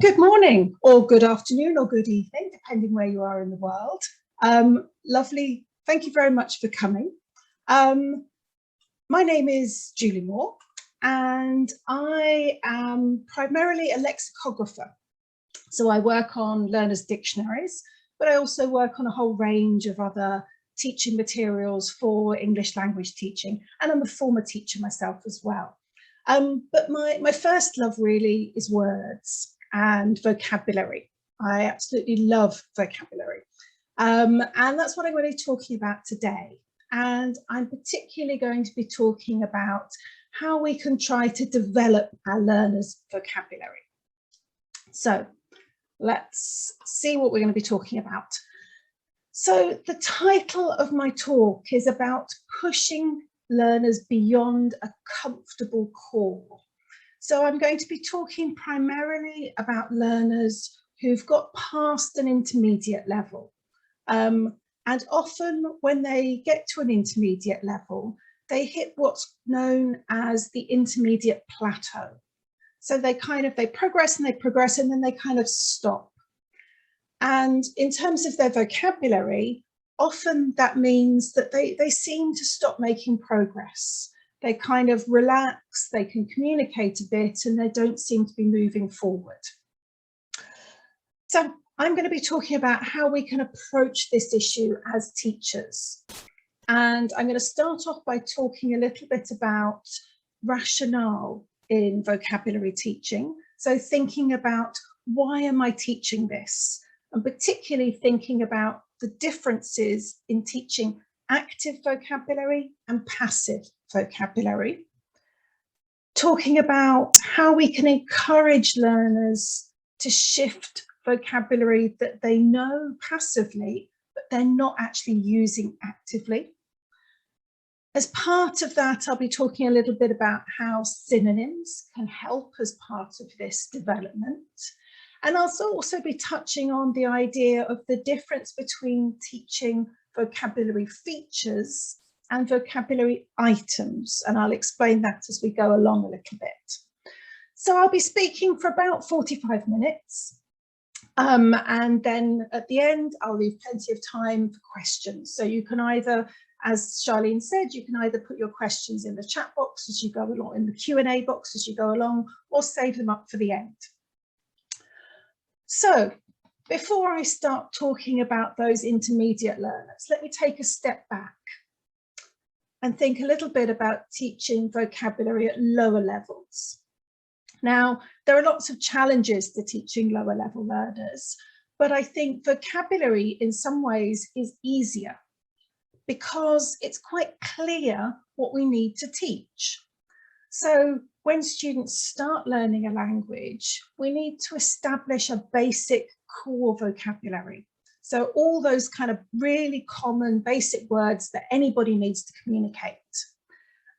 Good morning, or good afternoon, or good evening, depending where you are in the world. Lovely. Thank you very much for coming. My name is Julie Moore, and I am primarily a lexicographer. So I work on learners' dictionaries, but I also work on a whole range of other teaching materials for English language teaching, and I'm a former teacher myself as well. But my first love really is words and vocabulary. I absolutely love vocabulary. And that's what I'm going to be talking about today. And I'm particularly going to be talking about how we can try to develop our learners' vocabulary. So let's see what we're going to be talking about. So the title of my talk is about pushing learners beyond a comfortable core. So I'm going to be talking primarily about learners who've got past an intermediate level. And often when they get to an intermediate level, they hit what's known as the intermediate plateau. So they progress and then they kind of stop. And in terms of their vocabulary, often that means that they seem to stop making progress. They kind of relax, they can communicate a bit, and they don't seem to be moving forward. So I'm going to be talking about how we can approach this issue as teachers. And I'm going to start off by talking a little bit about rationale in vocabulary teaching. So thinking about, why am I teaching this? And particularly thinking about the differences in teaching active vocabulary and passive vocabulary. Talking about how we can encourage learners to shift vocabulary that they know passively, but they're not actually using actively. As part of that, I'll be talking a little bit about how synonyms can help as part of this development. And I'll also be touching on the idea of the difference between teaching vocabulary features and vocabulary items. And I'll explain that as we go along a little bit. So I'll be speaking for about 45 minutes. And then at the end, I'll leave plenty of time for questions. So you can either, as Charlene said, you can either put your questions in the chat box as you go along, in the Q&A box as you go along, or save them up for the end. So before I start talking about those intermediate learners, let me take a step back and think a little bit about teaching vocabulary at lower levels. Now, there are lots of challenges to teaching lower level learners, but I think vocabulary in some ways is easier because it's quite clear what we need to teach. So when students start learning a language, we need to establish a basic core vocabulary. So all those kind of really common basic words that anybody needs to communicate.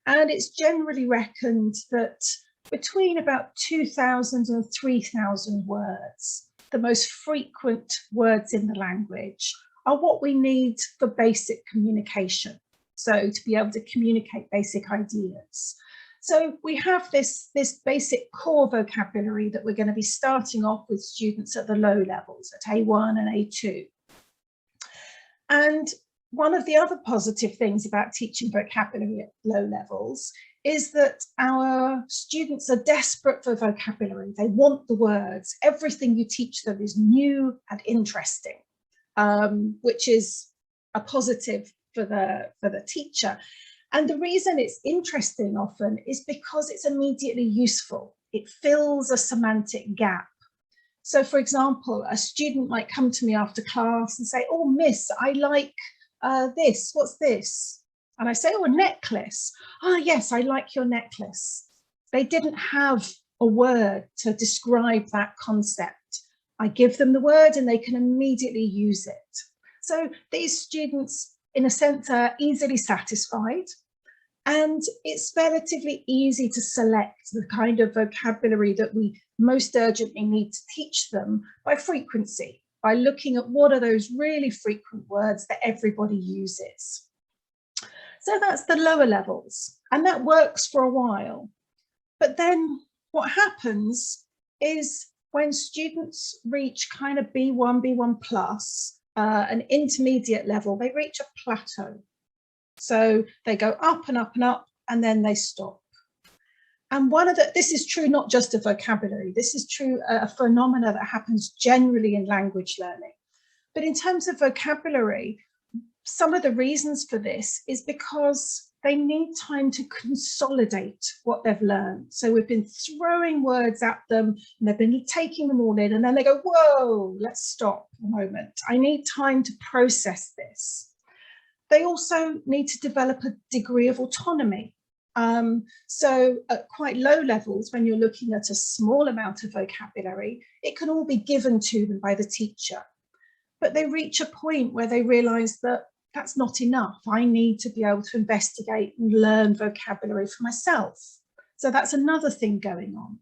And it's generally reckoned that between about 2,000 and 3,000 words, the most frequent words in the language, are what we need for basic communication. So to be able to communicate basic ideas. So we have this basic core vocabulary that we're going to be starting off with students at the low levels, at A1 and A2. And one of the other positive things about teaching vocabulary at low levels is that our students are desperate for vocabulary. They want the words. Everything you teach them is new and interesting, which is a positive for the teacher. And the reason it's interesting often is because it's immediately useful. It fills a semantic gap. So for example, a student might come to me after class and say, "Oh, miss, I like this, what's this?" And I say, "Oh, a necklace." "Ah, yes, I like your necklace." They didn't have a word to describe that concept. I give them the word and they can immediately use it. So these students, in a sense, are easily satisfied, and it's relatively easy to select the kind of vocabulary that we most urgently need to teach them by frequency, by looking at what are those really frequent words that everybody uses. So that's the lower levels, and that works for a while. But then what happens is when students reach kind of B1, B1 plus, an intermediate level, they reach a plateau. So they go up and up and up, and then they stop. And this is true not just of vocabulary, this is true a phenomena that happens generally in language learning. But in terms of vocabulary, some of the reasons for this is because they need time to consolidate what they've learned. So we've been throwing words at them and they've been taking them all in, and then they go, whoa, let's stop a moment. I need time to process this. They also need to develop a degree of autonomy. So at quite low levels, when you're looking at a small amount of vocabulary, it can all be given to them by the teacher. But they reach a point where they realize that that's not enough. I need to be able to investigate and learn vocabulary for myself. So that's another thing going on.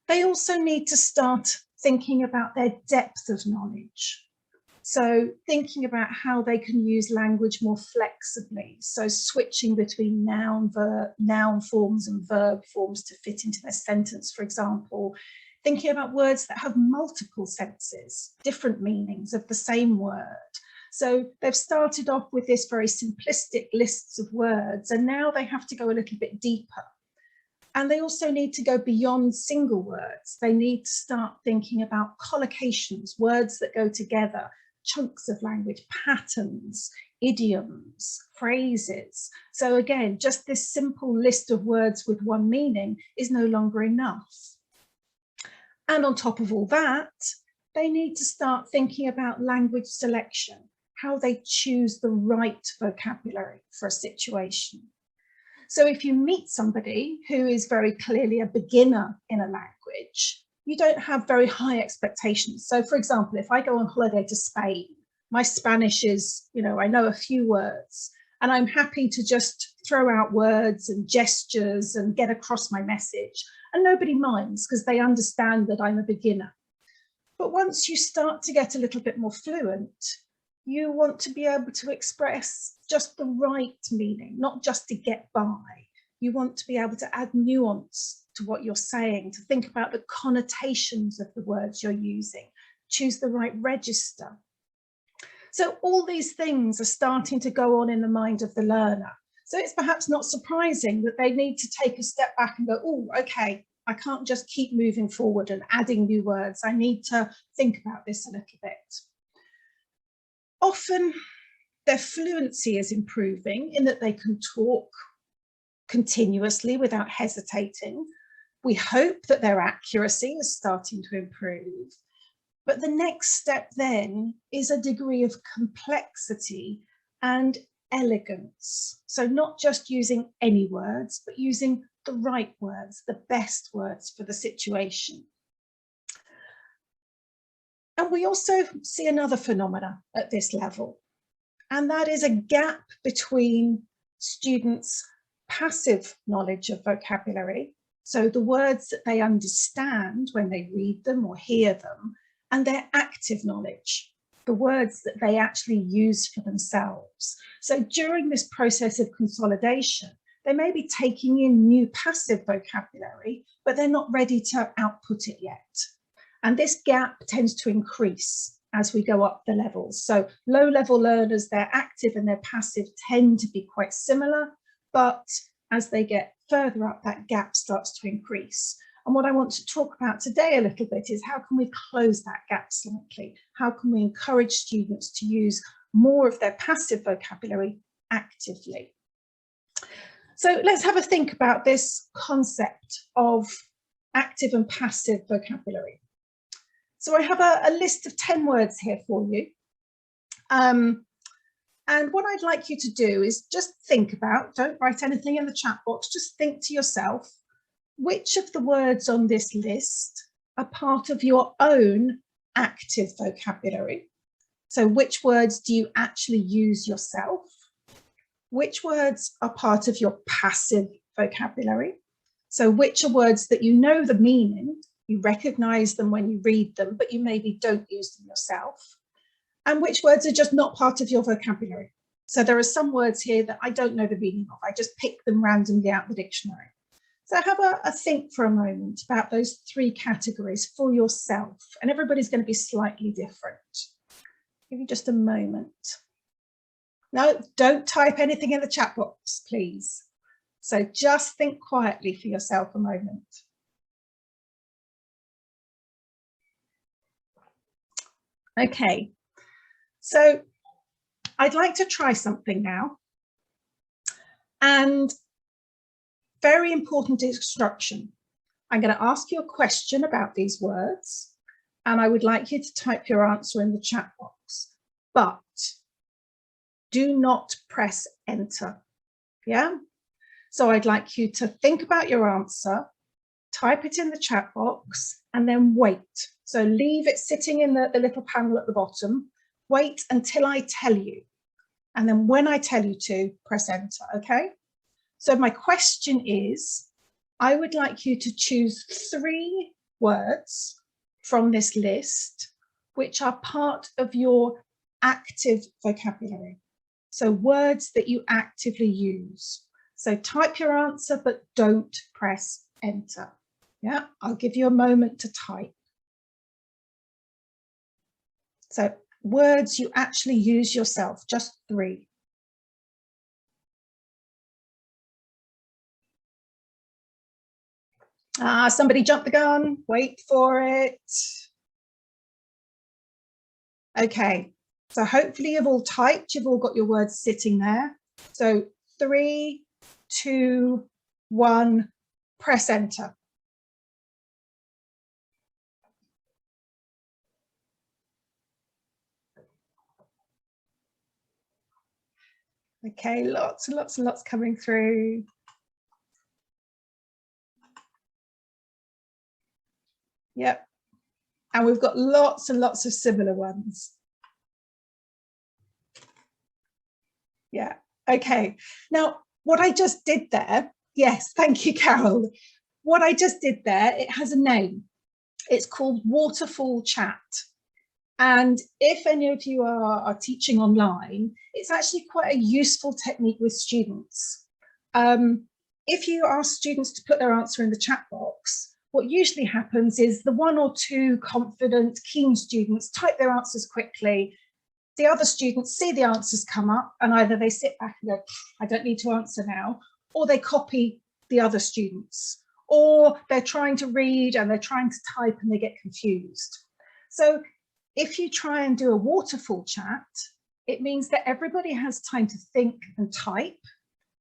They also need to start thinking about their depth of knowledge. So thinking about how they can use language more flexibly. So switching between noun forms and verb forms to fit into their sentence, for example. Thinking about words that have multiple senses, different meanings of the same word. So they've started off with this very simplistic lists of words, and now they have to go a little bit deeper. And they also need to go beyond single words. They need to start thinking about collocations, words that go together, chunks of language, patterns, idioms, phrases. So again, just this simple list of words with one meaning is no longer enough. And on top of all that, they need to start thinking about language selection, how they choose the right vocabulary for a situation. So if you meet somebody who is very clearly a beginner in a language, you don't have very high expectations. So for example, if I go on holiday to Spain, my Spanish is, I know a few words, and I'm happy to just throw out words and gestures and get across my message. And nobody minds because they understand that I'm a beginner. But once you start to get a little bit more fluent, you want to be able to express just the right meaning, not just to get by. You want to be able to add nuance to what you're saying, to think about the connotations of the words you're using, choose the right register. So all these things are starting to go on in the mind of the learner. So it's perhaps not surprising that they need to take a step back and go, oh, okay, I can't just keep moving forward and adding new words. I need to think about this a little bit. Often their fluency is improving in that they can talk continuously without hesitating. We hope that their accuracy is starting to improve. But the next step then is a degree of complexity and elegance. So not just using any words, but using the right words, the best words for the situation. And we also see another phenomena at this level, and that is a gap between students' passive knowledge of vocabulary, so the words that they understand when they read them or hear them, and their active knowledge, the words that they actually use for themselves. So during this process of consolidation, they may be taking in new passive vocabulary, but they're not ready to output it yet. And this gap tends to increase as we go up the levels. So low-level learners, their active and their passive tend to be quite similar, but as they get further up, that gap starts to increase. And what I want to talk about today a little bit is how can we close that gap slightly? How can we encourage students to use more of their passive vocabulary actively? So let's have a think about this concept of active and passive vocabulary. So I have a list of 10 words here for you. And what I'd like you to do is just think about, don't write anything in the chat box, just think to yourself, which of the words on this list are part of your own active vocabulary? So which words do you actually use yourself? Which words are part of your passive vocabulary? So which are words that you know the meaning, you recognize them when you read them, but you maybe don't use them yourself? And which words are just not part of your vocabulary? So there are some words here that I don't know the meaning of. I just pick them randomly out of the dictionary. So have a think for a moment about those three categories for yourself, and everybody's going to be slightly different. Give you just a moment. No, don't type anything in the chat box, please. So just think quietly for yourself a moment. Okay, so I'd like to try something now. And very important instruction. I'm going to ask you a question about these words, and I would like you to type your answer in the chat box, but do not press enter. Yeah? So I'd like you to think about your answer, type it in the chat box, and then wait. So leave it sitting in the little panel at the bottom. Wait until I tell you. And then when I tell you to, press enter, okay? So my question is, I would like you to choose 3 words from this list, which are part of your active vocabulary. So words that you actively use. So type your answer, but don't press enter. Yeah, I'll give you a moment to type. So words you actually use yourself, just 3. Somebody jumped the gun, wait for it. Okay, so hopefully you've all typed, you've all got your words sitting there. So 3, 2, 1, press enter. Okay, lots and lots and lots coming through. Yep, and we've got lots and lots of similar ones. Yeah, okay. Now, what I just did there, yes, thank you, Carol. What I just did there, it has a name. It's called waterfall chat. And if any of you are teaching online, it's actually quite a useful technique with students. If you ask students to put their answer in the chat box, what usually happens is the 1 or 2 confident, keen students type their answers quickly. The other students see the answers come up, and either they sit back and go, I don't need to answer now, or they copy the other students, or they're trying to read and they're trying to type and they get confused. So if you try and do a waterfall chat, it means that everybody has time to think and type,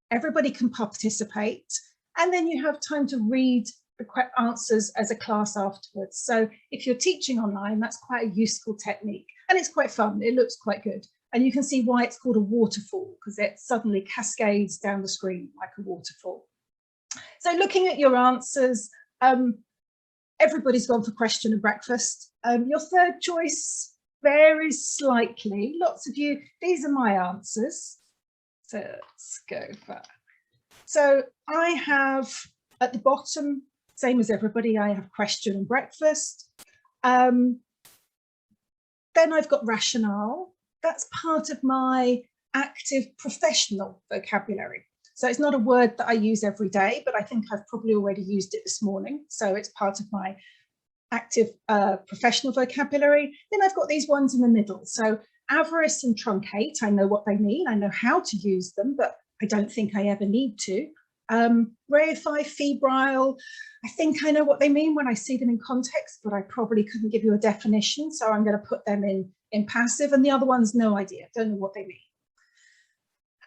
everybody can participate, and then you have time to read the answers as a class afterwards. So if you're teaching online, that's quite a useful technique, and it's quite fun, it looks quite good. And you can see why it's called a waterfall, because it suddenly cascades down the screen like a waterfall. So looking at your answers, everybody's gone for question and breakfast. Your third choice varies slightly. Lots of you, these are my answers. So let's go for. So I have at the bottom, same as everybody, I have question and breakfast. Then I've got rationale. That's part of my active professional vocabulary. So it's not a word that I use every day, but I think I've probably already used it this morning. So it's part of my active professional vocabulary. Then I've got these ones in the middle. So avarice and truncate, I know what they mean. I know how to use them, but I don't think I ever need to. Reify, febrile, I think I know what they mean when I see them in context, but I probably couldn't give you a definition. So I'm going to put them in passive, and the other ones, no idea, don't know what they mean.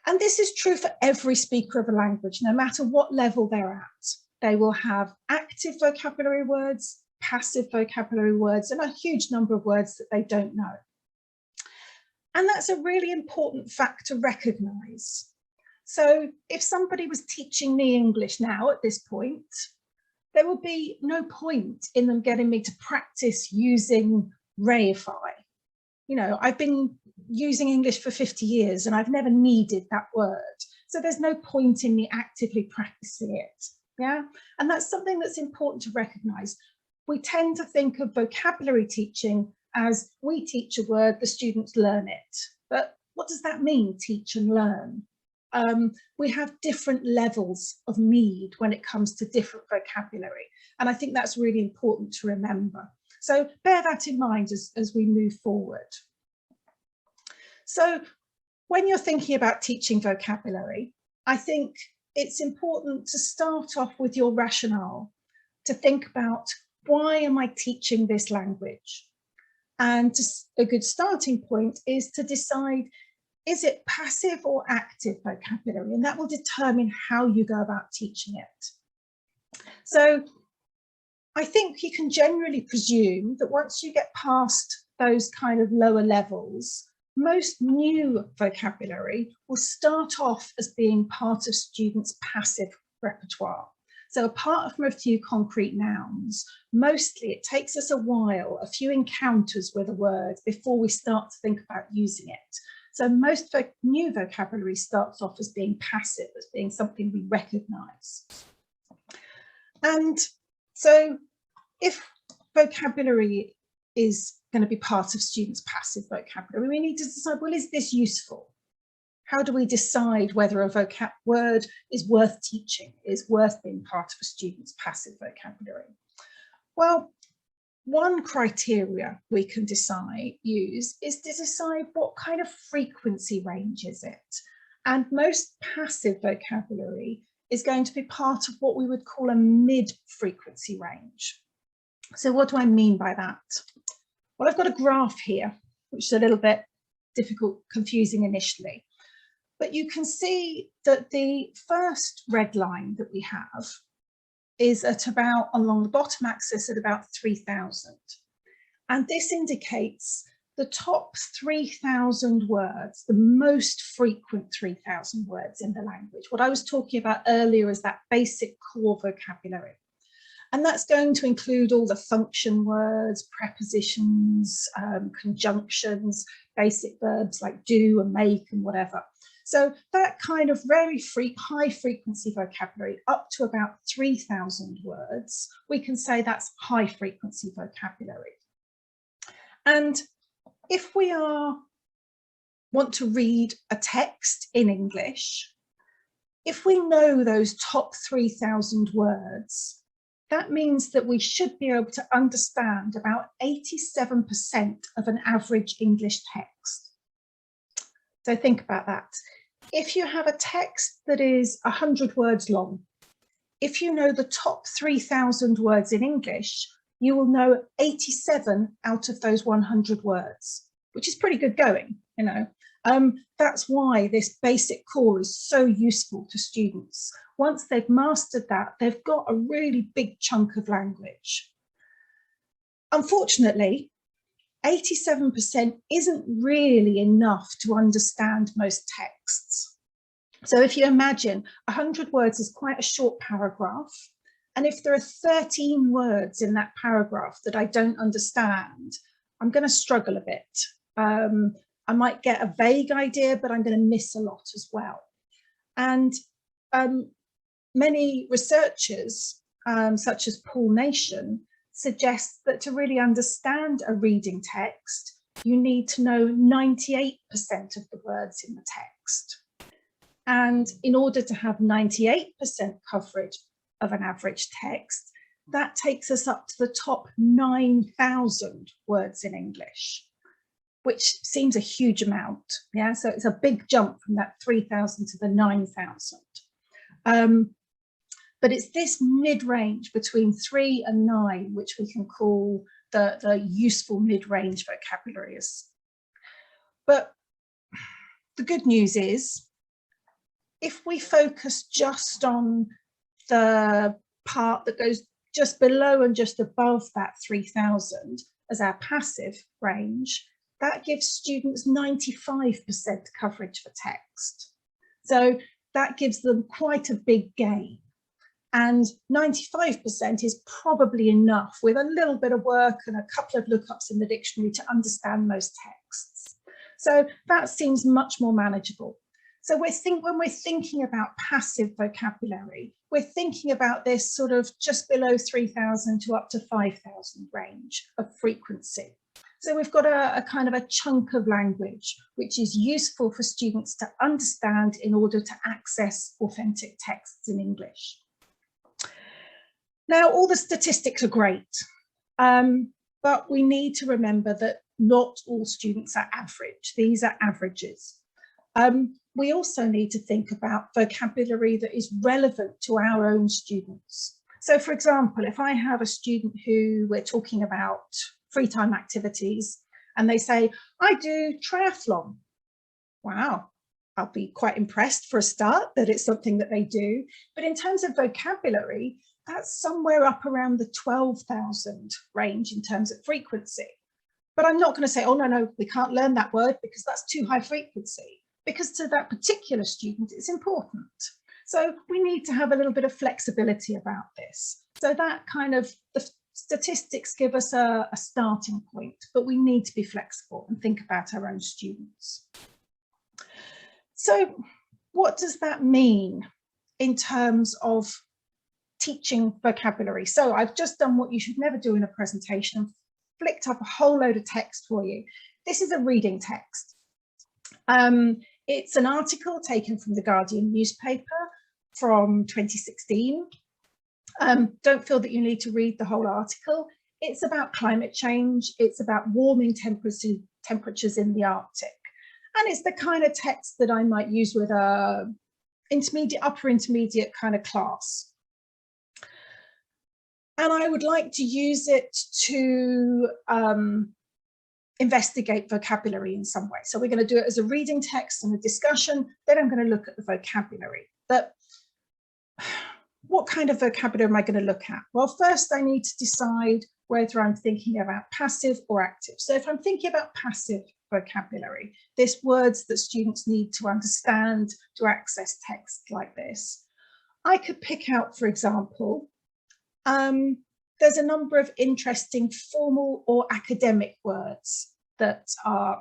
And this is true for every speaker of a language, no matter what level they're at. They will have active vocabulary words, passive vocabulary words, and a huge number of words that they don't know. And that's a really important fact to recognise. So if somebody was teaching me English now at this point, there would be no point in them getting me to practice using reify. You know, I've been using English for 50 years and I've never needed that word. So there's no point in me actively practicing it. Yeah, and that's something that's important to recognise. We tend to think of vocabulary teaching as we teach a word, the students learn it. But what does that mean, teach and learn? we have different levels of need when it comes to different vocabulary. And I think that's really important to remember. So bear that in mind as we move forward. So when you're thinking about teaching vocabulary, I think it's important to start off with your rationale, to think about, why am I teaching this language? And a good starting point is to decide, is it passive or active vocabulary? And that will determine how you go about teaching it. So I think you can generally presume that once you get past those kind of lower levels, most new vocabulary will start off as being part of students' passive repertoire. So apart from a few concrete nouns, mostly it takes us a while, a few encounters with a word before we start to think about using it. So most new vocabulary starts off as being passive, as being something we recognise. And so if vocabulary is going to be part of students' passive vocabulary, we need to decide, well, is this useful? How do we decide whether a vocab word is worth teaching, is worth being part of a student's passive vocabulary? Well, one criteria we can use is to decide what kind of frequency range is it. And most passive vocabulary is going to be part of what we would call a mid-frequency range. So what do I mean by that? Well, I've got a graph here, which is a little bit difficult, confusing initially. But you can see that the first red line that we have is at about, along the bottom axis, at about 3,000. And this indicates the top 3,000 words, the most frequent 3,000 words in the language. What I was talking about earlier is that basic core vocabulary. And that's going to include all the function words, prepositions, conjunctions, basic verbs like do and make and whatever. So that kind of very high frequency vocabulary up to about 3,000 words, we can say that's high frequency vocabulary. And if we want to read a text in English, if we know those top 3,000 words, that means that we should be able to understand about 87% of an average English text. So think about that. If you have a text that is 100 words long, if you know the top 3,000 words in English, you will know 87 out of those 100 words, which is pretty good going, you know. That's why this basic core is so useful to students. Once they've mastered that, they've got a really big chunk of language. Unfortunately, 87% isn't really enough to understand most texts. So if you imagine 100 words is quite a short paragraph, and if there are 13 words in that paragraph that I don't understand, I'm going to struggle a bit. I might get a vague idea, but I'm going to miss a lot as well. And many researchers, such as Paul Nation, suggest that to really understand a reading text, you need to know 98% of the words in the text. And in order to have 98% coverage of an average text, that takes us up to the top 9,000 words in English, which seems a huge amount. Yeah, so it's a big jump from that 3,000 to the 9,000. But it's this mid-range between 3 and 9, which we can call the useful mid-range vocabulary. But the good news is, if we focus just on the part that goes just below and just above that 3,000 as our passive range, that gives students 95% coverage for text. So that gives them quite a big gain. And 95% is probably enough with a little bit of work and a couple of lookups in the dictionary to understand most texts. So that seems much more manageable. So when we're thinking about passive vocabulary, we're thinking about this sort of just below 3,000 to up to 5,000 range of frequency. So we've got a kind of a chunk of language which is useful for students to understand in order to access authentic texts in English. Now, all the statistics are great, but we need to remember that not all students are average. These are averages. We also need to think about vocabulary that is relevant to our own students. So, for example, if I have a student who we're talking about free time activities and they say, I do triathlon. Wow, I'll be quite impressed for a start that it's something that they do. But in terms of vocabulary, that's somewhere up around the 12,000 range in terms of frequency. But I'm not going to say, oh, no, we can't learn that word because that's too high frequency, because to that particular student, it's important. So we need to have a little bit of flexibility about this. So that kind of, the statistics give us a starting point, but we need to be flexible and think about our own students. So what does that mean in terms of teaching vocabulary? So I've just done what you should never do in a presentation, flicked up a whole load of text for you. This is a reading text. It's an article taken from the Guardian newspaper from 2016. Don't feel that you need to read the whole article. It's about climate change. It's about warming temperatures in the Arctic. And it's the kind of text that I might use with a upper intermediate kind of class. And I would like to use it to investigate vocabulary in some way. So we're going to do it as a reading text and a discussion. Then I'm going to look at the vocabulary. But what kind of vocabulary am I going to look at? Well, first I need to decide whether I'm thinking about passive or active. So if I'm thinking about passive vocabulary, there's words that students need to understand to access text like this. I could pick out, for example, there's a number of interesting formal or academic words that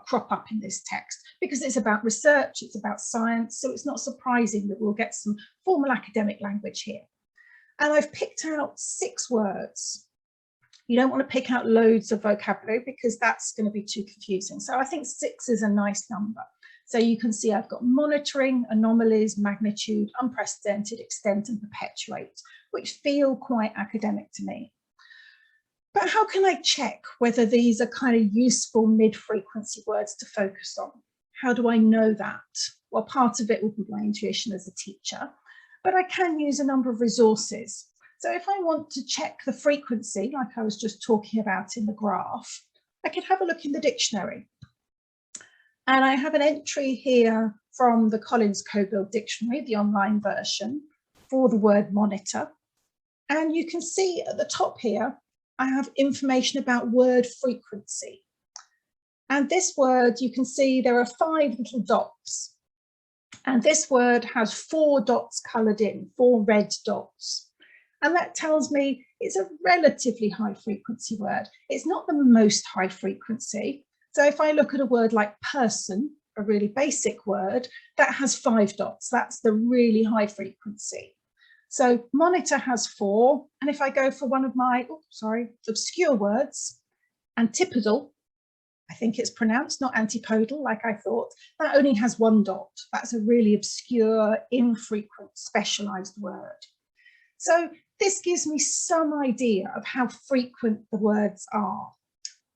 crop up in this text because it's about research, it's about science, so it's not surprising that we'll get some formal academic language here. And I've picked out 6 words. You don't want to pick out loads of vocabulary because that's going to be too confusing. So I think 6 is a nice number. So you can see I've got monitoring, anomalies, magnitude, unprecedented, extent, and perpetuate, which feel quite academic to me. But how can I check whether these are kind of useful mid-frequency words to focus on? How do I know that? Well, part of it will be my intuition as a teacher, but I can use a number of resources. So if I want to check the frequency, like I was just talking about in the graph, I could have a look in the dictionary. And I have an entry here from the Collins Co-Build Dictionary, the online version, for the word monitor. And you can see at the top here, I have information about word frequency. And this word, you can see there are 5 little dots. And this word has 4 dots coloured in, 4 red dots. And that tells me it's a relatively high frequency word. It's not the most high frequency. So if I look at a word like person, a really basic word, that has 5 dots. That's the really high frequency. So monitor has 4. And if I go for one of my, obscure words, antipodal, I think it's pronounced, not antipodal, like I thought, that only has 1 dot. That's a really obscure, infrequent, specialized word. So this gives me some idea of how frequent the words are.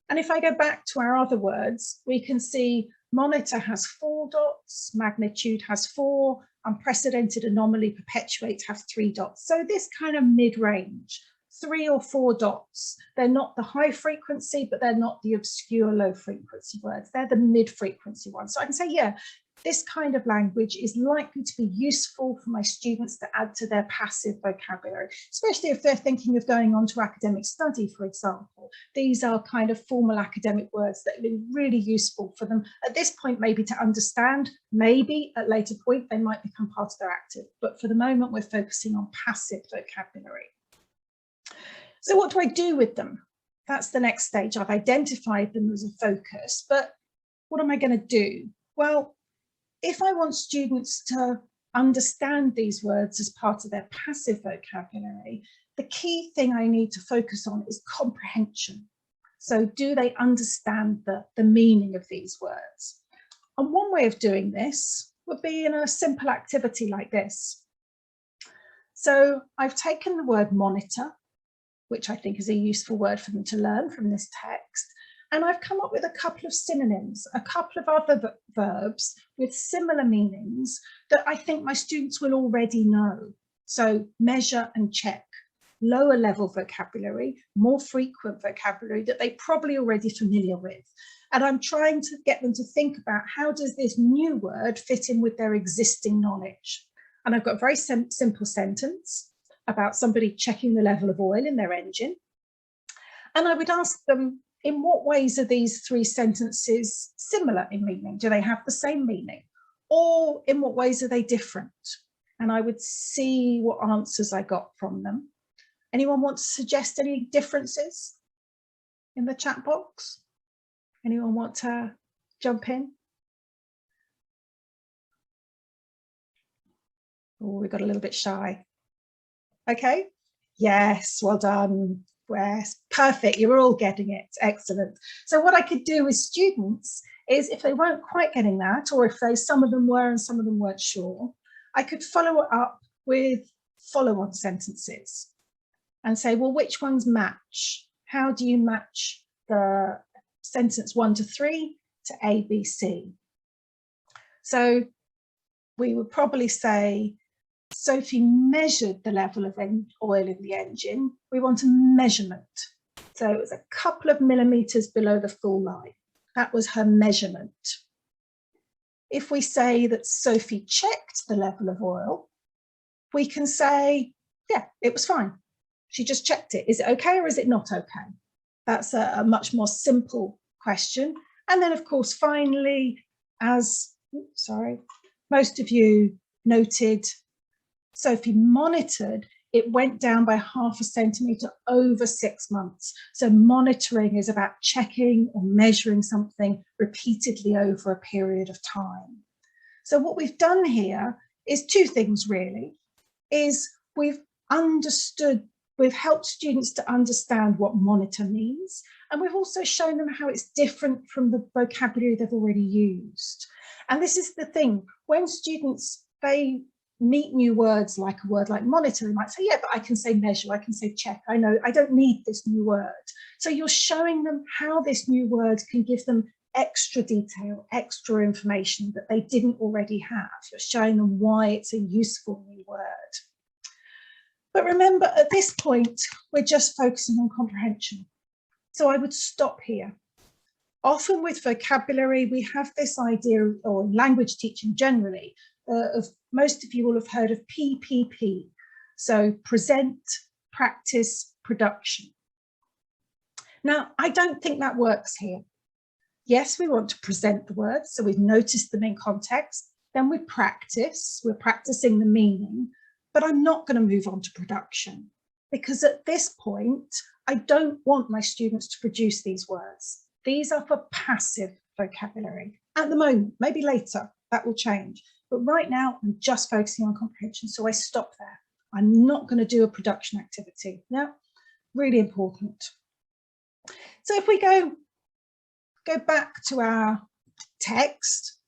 And if I go back to our other words, we can see monitor has 4 dots, magnitude has 4, unprecedented, anomaly, perpetuate have 3 dots. So this kind of mid-range, 3 or 4 dots. They're not the high frequency, but they're not the obscure low frequency words. They're the mid-frequency ones. So I can say, yeah, this kind of language is likely to be useful for my students to add to their passive vocabulary, especially if they're thinking of going on to academic study, for example. These are kind of formal academic words that are really useful for them at this point, maybe to understand, maybe at a later point they might become part of their active, but for the moment we're focusing on passive vocabulary. So what do I do with them? That's the next stage. I've identified them as a focus, but what am I going to do? Well, if I want students to understand these words as part of their passive vocabulary, the key thing I need to focus on is comprehension. So do they understand the meaning of these words? And one way of doing this would be in a simple activity like this. So I've taken the word monitor, which I think is a useful word for them to learn from this text, and I've come up with a couple of synonyms, a couple of other verbs with similar meanings that I think my students will already know. So measure and check, lower level vocabulary, more frequent vocabulary that they're probably already familiar with. And I'm trying to get them to think about how does this new word fit in with their existing knowledge. And I've got a very simple sentence about somebody checking the level of oil in their engine. And I would ask them, in what ways are these three sentences similar in meaning? Do they have the same meaning? Or in what ways are they different? And I would see what answers I got from them. Anyone want to suggest any differences in the chat box? Anyone want to jump in? Oh, we got a little bit shy. Okay. Yes, well done. Yes, perfect. You're all getting it. Excellent. So what I could do with students is if they weren't quite getting that, or if some of them were and some of them weren't sure, I could follow it up with follow-on sentences and say, well, which ones match? How do you match the sentence 1 to 3 to A, B, C? So we would probably say, Sophie measured the level of oil in the engine. We want a measurement. So it was a couple of millimeters below the full line. That was her measurement. If we say that Sophie checked the level of oil, we can say, yeah, it was fine. She just checked it. Is it okay or is it not okay? That's a much more simple question. And then, of course, finally, as most of you noted, Sophie monitored, it went down by 0.5 centimetre over 6 months. So monitoring is about checking or measuring something repeatedly over a period of time. So what we've done here is two things really, is we've helped students to understand what monitor means, and we've also shown them how it's different from the vocabulary they've already used. And this is the thing, when students, they meet new words like a word like monitor, they might say, yeah, but I can say measure, I can say check, I know, I don't need this new word. So you're showing them how this new word can give them extra detail, extra information that they didn't already have. You're showing them why it's a useful new word. But remember, at this point, we're just focusing on comprehension. So I would stop here. Often with vocabulary, we have this idea, or language teaching generally, of most of you will have heard of PPP. So present, practice, production. Now, I don't think that works here. Yes, we want to present the words, so we've noticed them in context. Then we practice, we're practicing the meaning, but I'm not going to move on to production because at this point, I don't want my students to produce these words. These are for passive vocabulary at the moment, maybe later that will change. But right now I'm just focusing on comprehension. So I stop there. I'm not going to do a production activity. Now, really important. So if we go back to our text,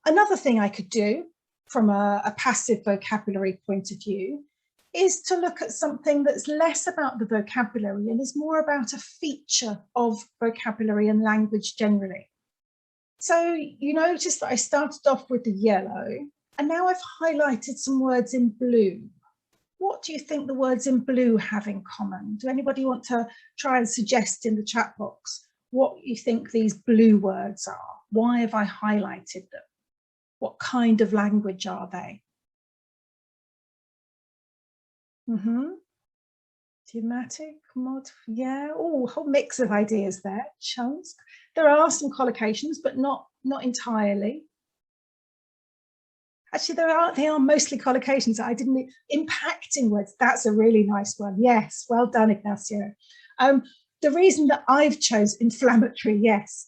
another thing I could do from a passive vocabulary point of view is to look at something that's less about the vocabulary and is more about a feature of vocabulary and language generally. So you notice that I started off with the yellow and now I've highlighted some words in blue. What do you think the words in blue have in common? Do anybody want to try and suggest in the chat box what you think these blue words are? Why have I highlighted them? What kind of language are they? Thematic, mod, yeah, oh, a whole mix of ideas there. Chunks. There are some collocations, but not entirely. Actually, they are mostly collocations. I didn't. Impacting words. That's a really nice one. Yes, well done, Ignacio. The reason that I've chosen inflammatory, yes,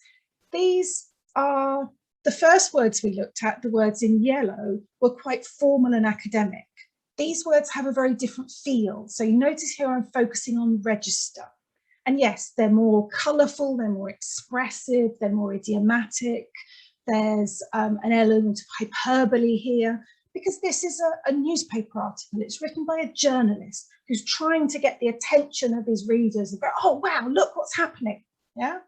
these are the first words we looked at. The words in yellow were quite formal and academic. These words have a very different feel. So you notice here I'm focusing on register. And yes, they're more colourful, they're more expressive, they're more idiomatic. There's an element of hyperbole here, because this is a newspaper article. It's written by a journalist who's trying to get the attention of his readers and go, oh, wow, look what's happening. Yeah.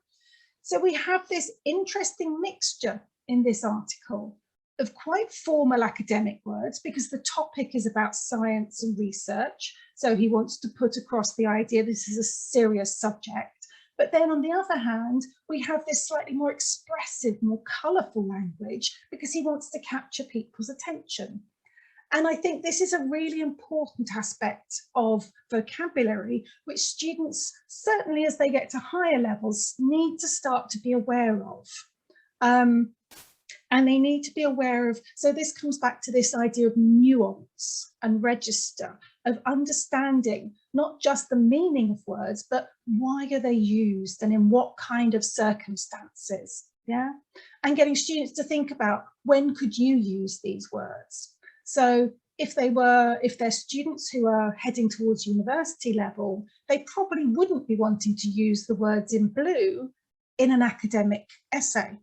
So we have this interesting mixture in this article of quite formal academic words, because the topic is about science and research. So he wants to put across the idea this is a serious subject. But then on the other hand, we have this slightly more expressive, more colourful language, because he wants to capture people's attention. And I think this is a really important aspect of vocabulary, which students, certainly as they get to higher levels, need to start to be aware of. And they need to be aware of, so this comes back to this idea of nuance and register, of understanding not just the meaning of words, but why are they used and in what kind of circumstances, yeah? And getting students to think about, when could you use these words? So if they're students who are heading towards university level, they probably wouldn't be wanting to use the words in blue in an academic essay.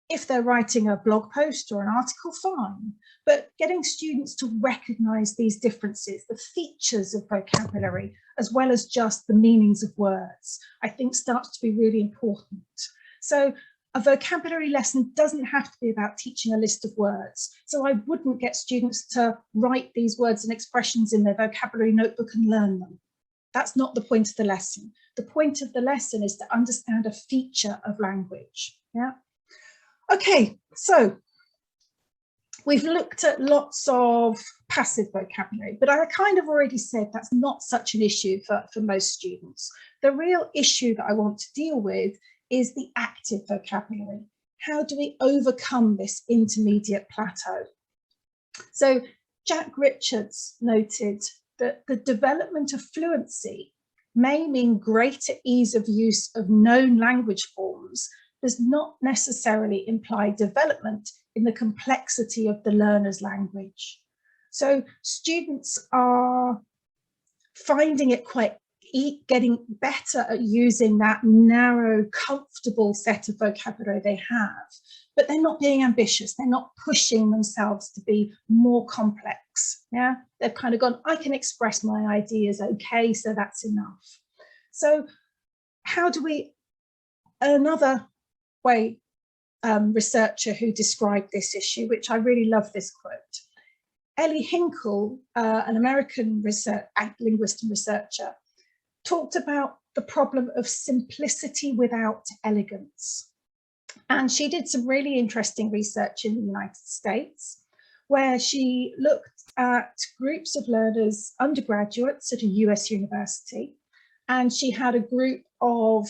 If they're writing a blog post or an article, fine, but getting students to recognise these differences, the features of vocabulary, as well as just the meanings of words, I think starts to be really important. So a vocabulary lesson doesn't have to be about teaching a list of words. So I wouldn't get students to write these words and expressions in their vocabulary notebook and learn them. That's not the point of the lesson. The point of the lesson is to understand a feature of language. Yeah. Okay, so we've looked at lots of passive vocabulary, but I kind of already said that's not such an issue for most students. The real issue that I want to deal with is the active vocabulary. How do we overcome this intermediate plateau? So Jack Richards noted that the development of fluency may mean greater ease of use of known language forms, does not necessarily imply development in the complexity of the learner's language. So students are finding it getting better at using that narrow, comfortable set of vocabulary they have, but they're not being ambitious. They're not pushing themselves to be more complex. Yeah, they've kind of gone, I can express my ideas, okay, so that's enough. So how do we, another way researcher who described this issue, which I really love this quote. Ellie Hinkle, an American linguist and researcher, talked about the problem of simplicity without elegance. And she did some really interesting research in the United States, where she looked at groups of learners, undergraduates at a US university, and she had a group of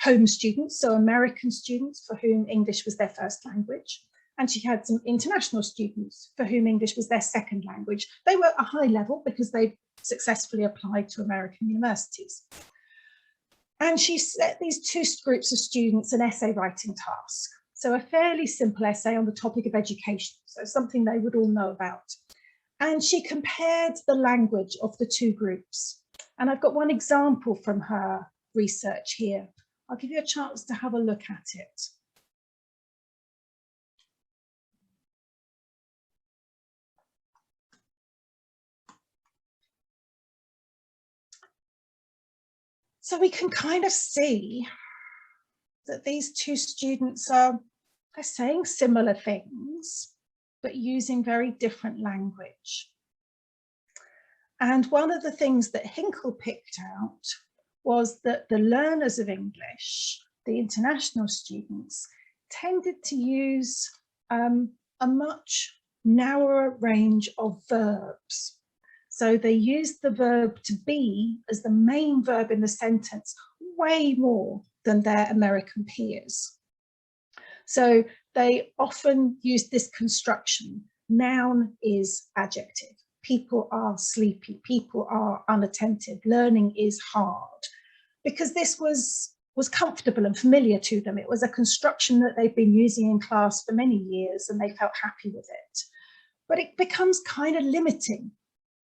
home students, so American students for whom English was their first language. And she had some international students for whom English was their second language. They were at a high level because they successfully applied to American universities. And she set these two groups of students an essay writing task. So a fairly simple essay on the topic of education, so something they would all know about. And she compared the language of the two groups. And I've got one example from her research here. I'll give you a chance to have a look at it. So we can kind of see that these two students are saying similar things, but using very different language. And one of the things that Hinkle picked out was that the learners of English, the international students, tended to use a much narrower range of verbs. So they used the verb to be as the main verb in the sentence way more than their American peers. So they often used this construction. Noun is adjective. People are sleepy, people are unattentive, learning is hard, because this was comfortable and familiar to them. It was a construction that they've been using in class for many years and they felt happy with it. But it becomes kind of limiting.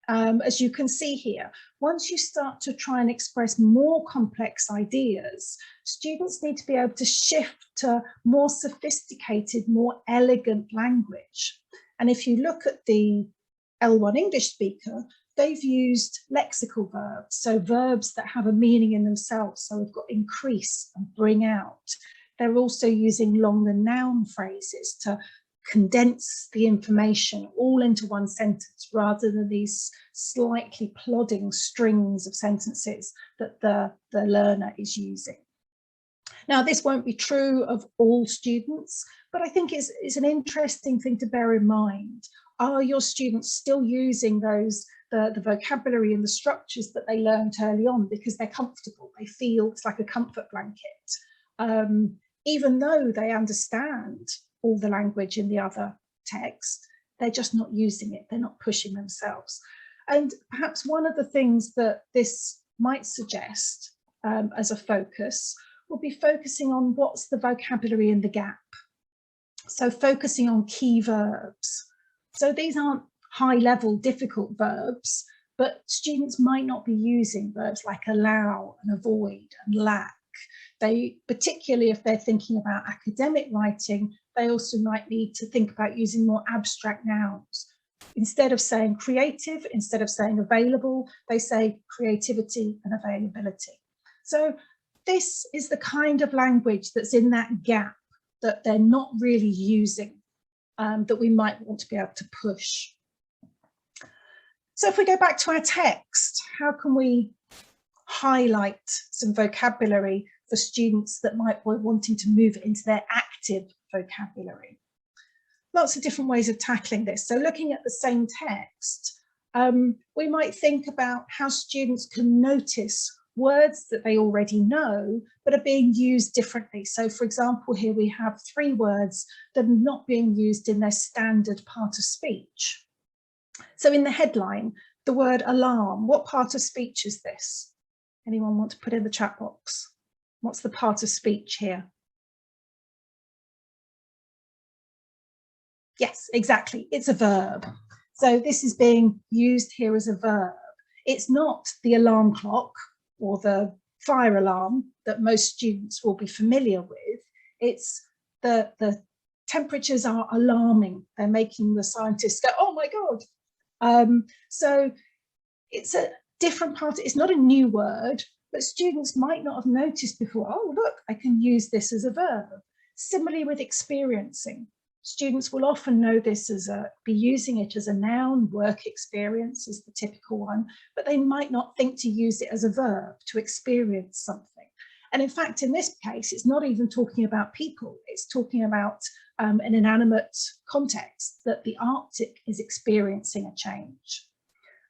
as you can see here, once you start to try and express more complex ideas, students need to be able to shift to more sophisticated, more elegant language. And if you look at the L1 English speaker, they've used lexical verbs, so verbs that have a meaning in themselves. So we've got increase and bring out. They're also using longer noun phrases to condense the information all into one sentence rather than these slightly plodding strings of sentences that the learner is using. Now, this won't be true of all students, but I think it's an interesting thing to bear in mind. Are your students still using the vocabulary and the structures that they learned early on because they're comfortable? They feel it's like a comfort blanket. Even though they understand all the language in the other text, they're just not using it. They're not pushing themselves. And perhaps one of the things that this might suggest as a focus will be focusing on what's the vocabulary in the gap. So focusing on key verbs. So these aren't high-level difficult verbs, but students might not be using verbs like allow and avoid and lack. They, particularly if they're thinking about academic writing, they also might need to think about using more abstract nouns. Instead of saying creative, instead of saying available, they say creativity and availability. So this is the kind of language that's in that gap that they're not really using, that we might want to be able to push. So if we go back to our text, how can we highlight some vocabulary for students that might be wanting to move it into their active vocabulary? Lots of different ways of tackling this. So looking at the same text, we might think about how students can notice words that they already know but are being used differently. So for example, here we have 3 words that are not being used in their standard part of speech. So in the headline, the word alarm, what part of speech is this? Anyone want to put in the chat box? What's the part of speech here? Yes, exactly. It's a verb. So this is being used here as a verb. It's not the alarm clock or the fire alarm that most students will be familiar with. It's the temperatures are alarming. They're making the scientists go, oh my God. So it's a different part. It's not a new word, but students might not have noticed before. Oh, look, I can use this as a verb. Similarly with experiencing. Students will often know this as be using it as a noun. Work experience is the typical one, but they might not think to use it as a verb, to experience something. And in fact, in this case, it's not even talking about people. It's talking about an inanimate context, that the Arctic is experiencing a change.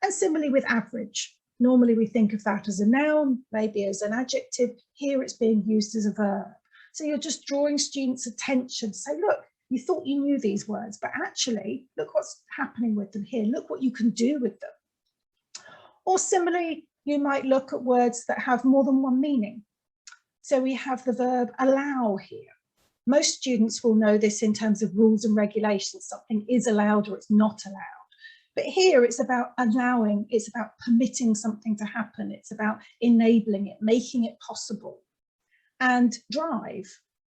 And similarly with average. Normally we think of that as a noun, maybe as an adjective. Here it's being used as a verb. So you're just drawing students' attention. Say, look, you thought you knew these words, but actually, look what's happening with them here. Look what you can do with them. Or similarly, you might look at words that have more than one meaning. So we have the verb allow here. Most students will know this in terms of rules and regulations. Something is allowed or it's not allowed. But here it's about allowing, it's about permitting something to happen. It's about enabling it, making it possible. And drive.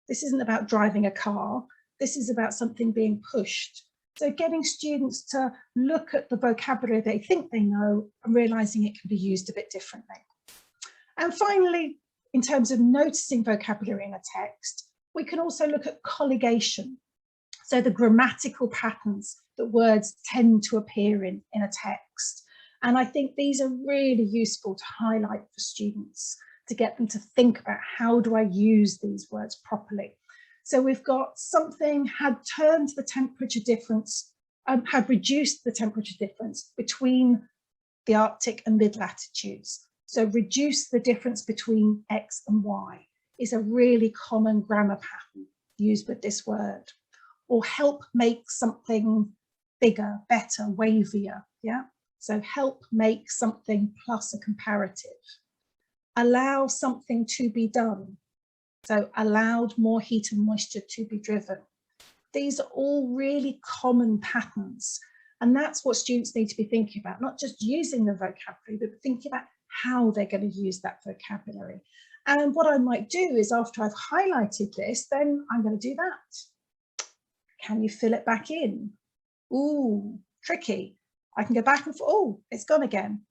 This isn't about driving a car. This is about something being pushed. So getting students to look at the vocabulary they think they know and realizing it can be used a bit differently. And finally, in terms of noticing vocabulary in a text, we can also look at collogation. So the grammatical patterns that words tend to appear in a text. And I think these are really useful to highlight for students, to get them to think about how do I use these words properly. So we've got something had turned the temperature difference, had reduced the temperature difference between the Arctic and mid-latitudes. So reduce the difference between X and Y is a really common grammar pattern used with this word. Or help make something bigger, better, wavier, yeah? So help make something plus a comparative. Allow something to be done. So allowed more heat and moisture to be driven. These are all really common patterns. And that's what students need to be thinking about, not just using the vocabulary, but thinking about how they're going to use that vocabulary. And what I might do is, after I've highlighted this, then I'm going to do that. Can you fill it back in? Ooh, tricky. I can go back and forth. Oh, it's gone again.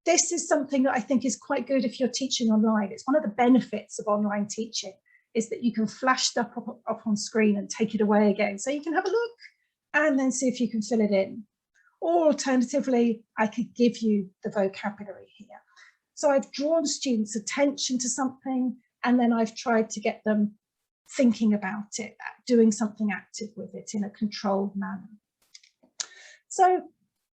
This is something that I think is quite good if you're teaching online. It's one of the benefits of online teaching, is that you can flash stuff up on screen and take it away again. So you can have a look and then see if you can fill it in. Or alternatively, I could give you the vocabulary here. So I've drawn students' attention to something, and then I've tried to get them thinking about it, doing something active with it in a controlled manner. So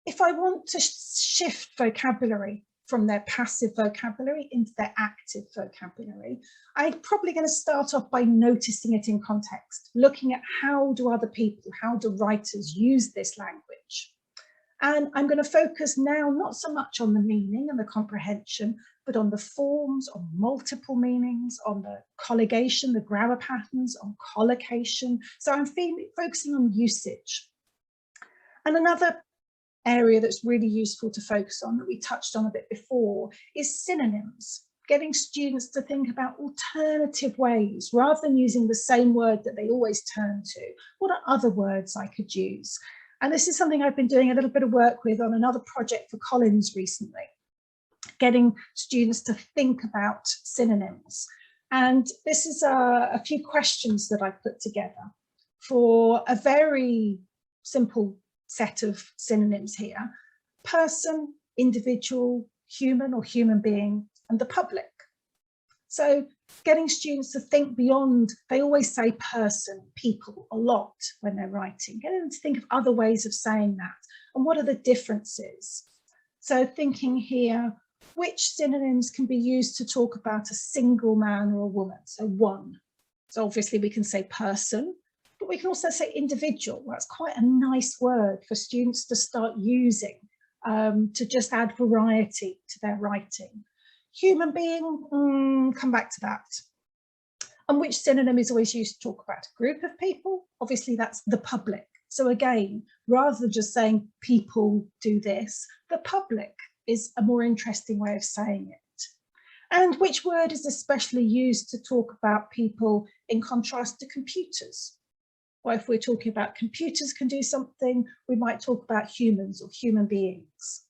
if I want to shift vocabulary from their passive vocabulary into their active vocabulary, I'm probably going to start off by noticing it in context, looking at how do other people, how do writers use this language? And I'm going to focus now not so much on the meaning and the comprehension, but on the forms, on multiple meanings, on the collogation, the grammar patterns, on collocation. So I'm focusing on usage. And another area that's really useful to focus on, that we touched on a bit before, is synonyms. Getting students to think about alternative ways, rather than using the same word that they always turn to. What are other words I could use? And this is something I've been doing a little bit of work with on another project for Collins recently, getting students to think about synonyms. And this is a few questions that I put together for a very simple set of synonyms here: person, individual, human or human being, and the public. So getting students to think beyond, they always say person, people a lot when they're writing, getting them to think of other ways of saying that, and what are the differences. So thinking here, which synonyms can be used to talk about a single man or a woman? So one. So obviously we can say person, but we can also say individual. That's quite a nice word for students to start using to just add variety to their writing. Human being, come back to that. And which synonym is always used to talk about a group of people? Obviously that's the public. So again, rather than just saying people do this, the public is a more interesting way of saying it. And which word is especially used to talk about people in contrast to computers? Or if we're talking about computers can do something, we might talk about humans or human beings.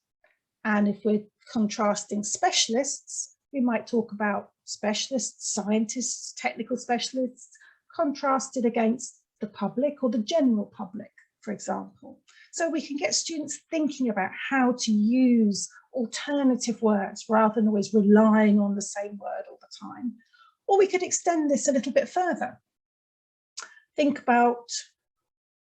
And if we're contrasting specialists, we might talk about specialists, scientists, technical specialists, contrasted against the public or the general public, for example. So we can get students thinking about how to use alternative words rather than always relying on the same word all the time. Or we could extend this a little bit further. Think about,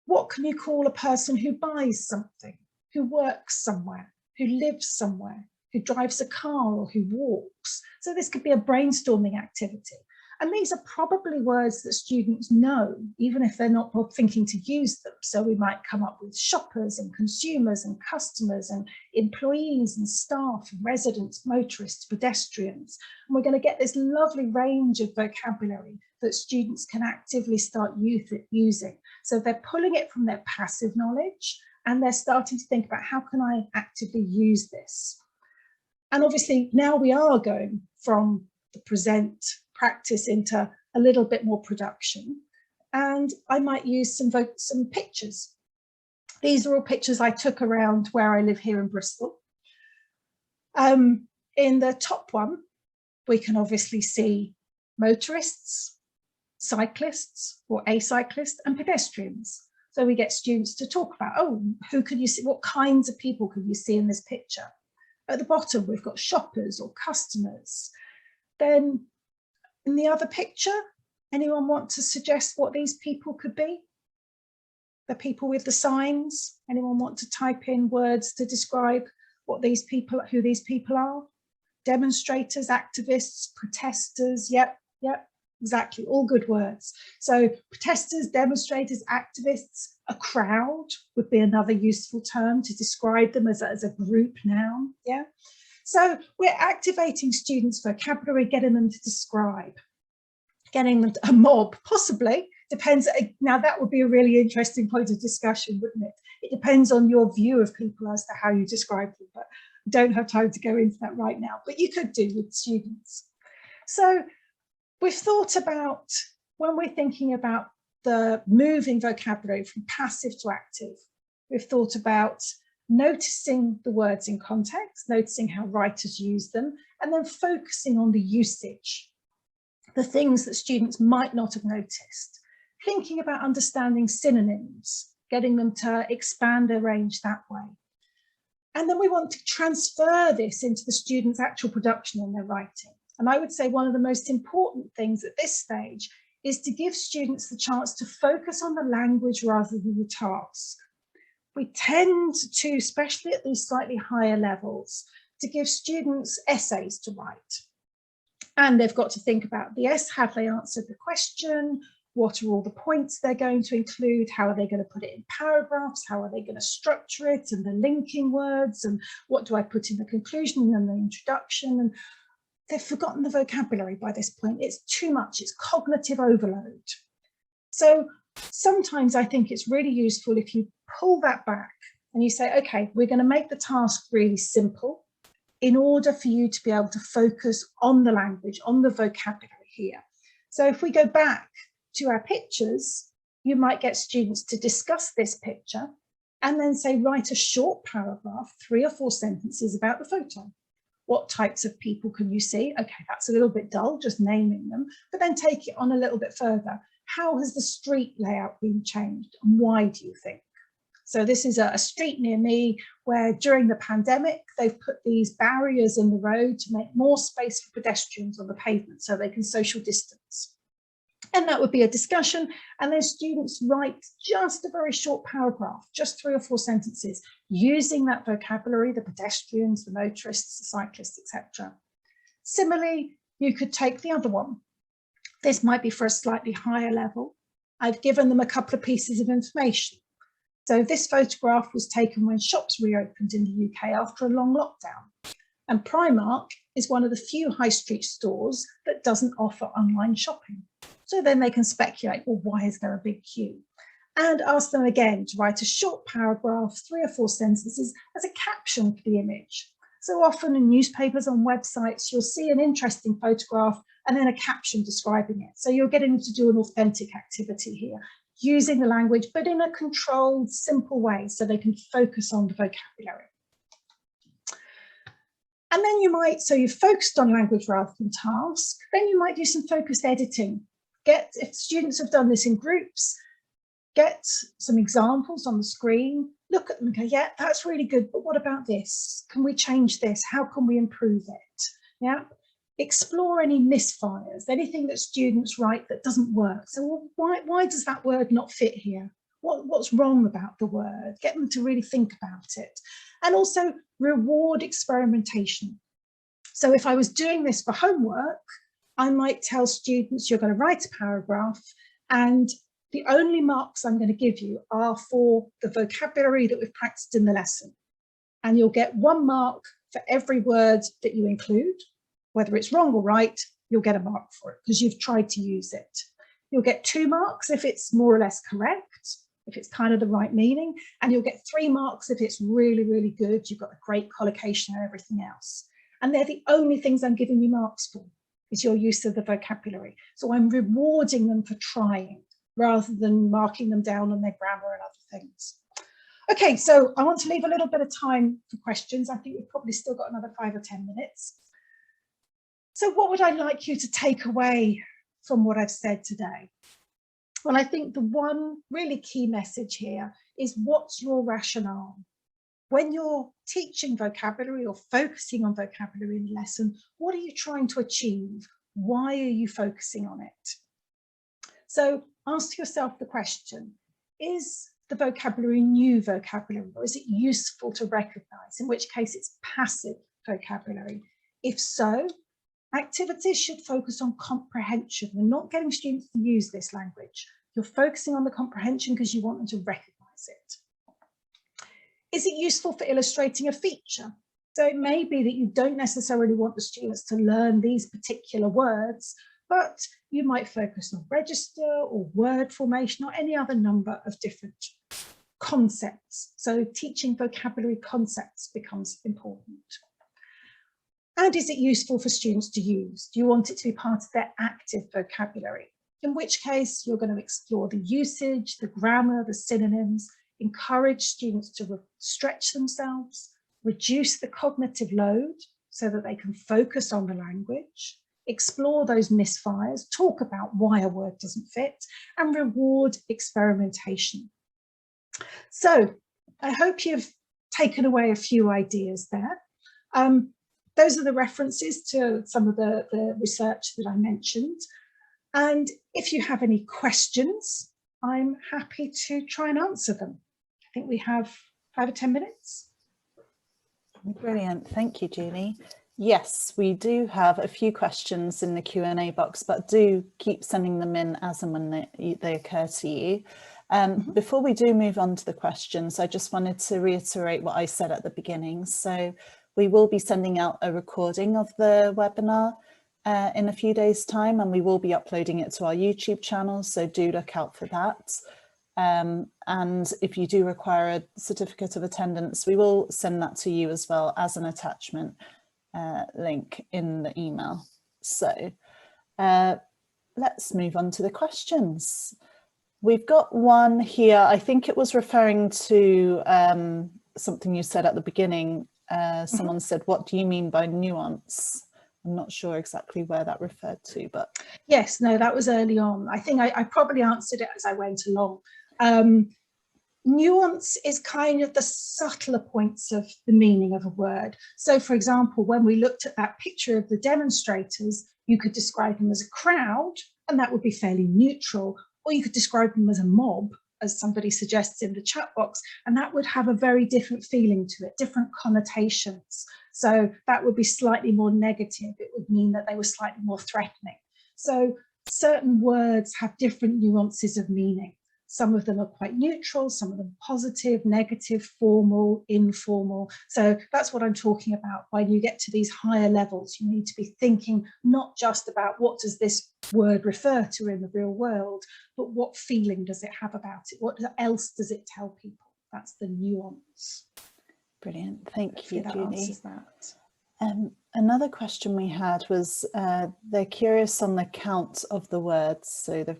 what can you call a person who buys something, who works somewhere, who lives somewhere, who drives a car or who walks? So this could be a brainstorming activity. And these are probably words that students know, even if they're not thinking to use them. So we might come up with shoppers and consumers and customers and employees and staff, and residents, motorists, pedestrians. And we're going to get this lovely range of vocabulary that students can actively start using. So they're pulling it from their passive knowledge and they're starting to think about, how can I actively use this? And obviously now we are going from the present practice into a little bit more production, and I might use some pictures. These are all pictures I took around where I live here in Bristol. In the top one, we can obviously see motorists, cyclists or acyclists, and pedestrians. So we get students to talk about, oh, who can you see, what kinds of people can you see in this picture? At the bottom, we've got shoppers or customers. Then in the other picture, anyone want to suggest what these people could be? The people with the signs? Anyone want to type in words to describe what these people, who these people are? Demonstrators, activists, protesters. Yep, exactly, all good words. So protesters, demonstrators, activists, a crowd would be another useful term to describe them as a group noun. Yeah. So we're activating students' vocabulary, getting them to describe, getting them to, a mob, possibly, depends. Now that would be a really interesting point of discussion, wouldn't it? It depends on your view of people as to how you describe them, but I don't have time to go into that right now, but you could do with students. So we've thought about, when we're thinking about the moving vocabulary from passive to active, we've thought about noticing the words in context, noticing how writers use them, and then focusing on the usage, the things that students might not have noticed. Thinking about understanding synonyms, getting them to expand their range that way. And then we want to transfer this into the students' actual production in their writing. And I would say one of the most important things at this stage is to give students the chance to focus on the language rather than the task. We tend to, especially at these slightly higher levels, to give students essays to write. And they've got to think about the S, have they answered the question? What are all the points they're going to include? How are they going to put it in paragraphs? How are they going to structure it? And the linking words, and what do I put in the conclusion and the introduction? And they've forgotten the vocabulary by this point. It's too much, it's cognitive overload. So sometimes I think it's really useful if you pull that back and you say, okay, we're going to make the task really simple in order for you to be able to focus on the language, on the vocabulary here. So if we go back to our pictures, you might get students to discuss this picture and then say, write a short paragraph, 3 or 4 sentences about the photo. What types of people can you see? Okay, that's a little bit dull, just naming them, but then take it on a little bit further. How has the street layout been changed and why do you think? So this is a street near me where during the pandemic, they've put these barriers in the road to make more space for pedestrians on the pavement so they can social distance. And that would be a discussion. And then students write just a very short paragraph, just 3 or 4 sentences, using that vocabulary, the pedestrians, the motorists, the cyclists, etc. Similarly, you could take the other one. This might be for a slightly higher level. I've given them a couple of pieces of information. So this photograph was taken when shops reopened in the UK after a long lockdown. And Primark is one of the few high street stores that doesn't offer online shopping. So then they can speculate, well, why is there a big queue? And ask them again to write a short paragraph, 3 or 4 sentences as a caption for the image. So often in newspapers, on websites, you'll see an interesting photograph and then a caption describing it. So you're getting them to do an authentic activity here, using the language, but in a controlled, simple way so they can focus on the vocabulary. And then you might, so you've focused on language rather than task, then you might do some focused editing. If students have done this in groups, get some examples on the screen, look at them and go, yeah, that's really good, but what about this? Can we change this? How can we improve it? Yeah. Explore any misfires, anything that students write that doesn't work. So why does that word not fit here? What's wrong about the word? Get them to really think about it. And also reward experimentation. So if I was doing this for homework, I might tell students, you're going to write a paragraph and the only marks I'm going to give you are for the vocabulary that we've practiced in the lesson. And you'll get 1 mark for every word that you include. Whether it's wrong or right, you'll get a mark for it because you've tried to use it. You'll get 2 marks if it's more or less correct, if it's kind of the right meaning, and you'll get 3 marks if it's really, really good. You've got a great collocation and everything else. And they're the only things I'm giving you marks for, is your use of the vocabulary. So I'm rewarding them for trying rather than marking them down on their grammar and other things. Okay, so I want to leave a little bit of time for questions. I think we've probably still got another 5 or 10 minutes. So what would I like you to take away from what I've said today? Well, I think the one really key message here is, what's your rationale? When you're teaching vocabulary or focusing on vocabulary in a lesson, what are you trying to achieve? Why are you focusing on it? So ask yourself the question, is the vocabulary new vocabulary, or is it useful to recognize, in which case it's passive vocabulary? If so, activities should focus on comprehension and not getting students to use this language. You're focusing on the comprehension because you want them to recognize it. Is it useful for illustrating a feature? So it may be that you don't necessarily want the students to learn these particular words, but you might focus on register or word formation or any other number of different concepts. So teaching vocabulary concepts becomes important. And is it useful for students to use? Do you want it to be part of their active vocabulary? In which case, you're going to explore the usage, the grammar, the synonyms, encourage students to stretch themselves, reduce the cognitive load so that they can focus on the language, explore those misfires, talk about why a word doesn't fit, and reward experimentation. So I hope you've taken away a few ideas there. Those are the references to some of the research that I mentioned. And if you have any questions, I'm happy to try and answer them. I think we have 5 or 10 minutes. Brilliant. Thank you, Julie. Yes, we do have a few questions in the Q&A box, but do keep sending them in as and when they occur to you. Before we do move on to the questions, I just wanted to reiterate what I said at the beginning. So we will be sending out a recording of the webinar in a few days' time, and we will be uploading it to our YouTube channel, so do look out for that. And if you do require a certificate of attendance, we will send that to you as well as an attachment link in the email. So let's move on to the questions. We've got one here. I think it was referring to something you said at the beginning. Someone said, what do you mean by nuance? I'm not sure exactly where that referred to, but yes, no, that was early on. I think I probably answered it as I went along. Nuance is kind of the subtler points of the meaning of a word. So for example, when we looked at that picture of the demonstrators, you could describe them as a crowd, and that would be fairly neutral, or you could describe them as a mob, as somebody suggests in the chat box, and that would have a very different feeling to it, different connotations. So that would be slightly more negative. It would mean that they were slightly more threatening. So certain words have different nuances of meaning. Some of them are quite neutral, some of them positive, negative, formal, informal. So that's what I'm talking about. When you get to these higher levels, you need to be thinking not just about what does this word refer to in the real world, but what feeling does it have about it? What else does it tell people? That's the nuance. Brilliant. Thank you, Julie. Answers that. Another question we had was they're curious on the count of the words. So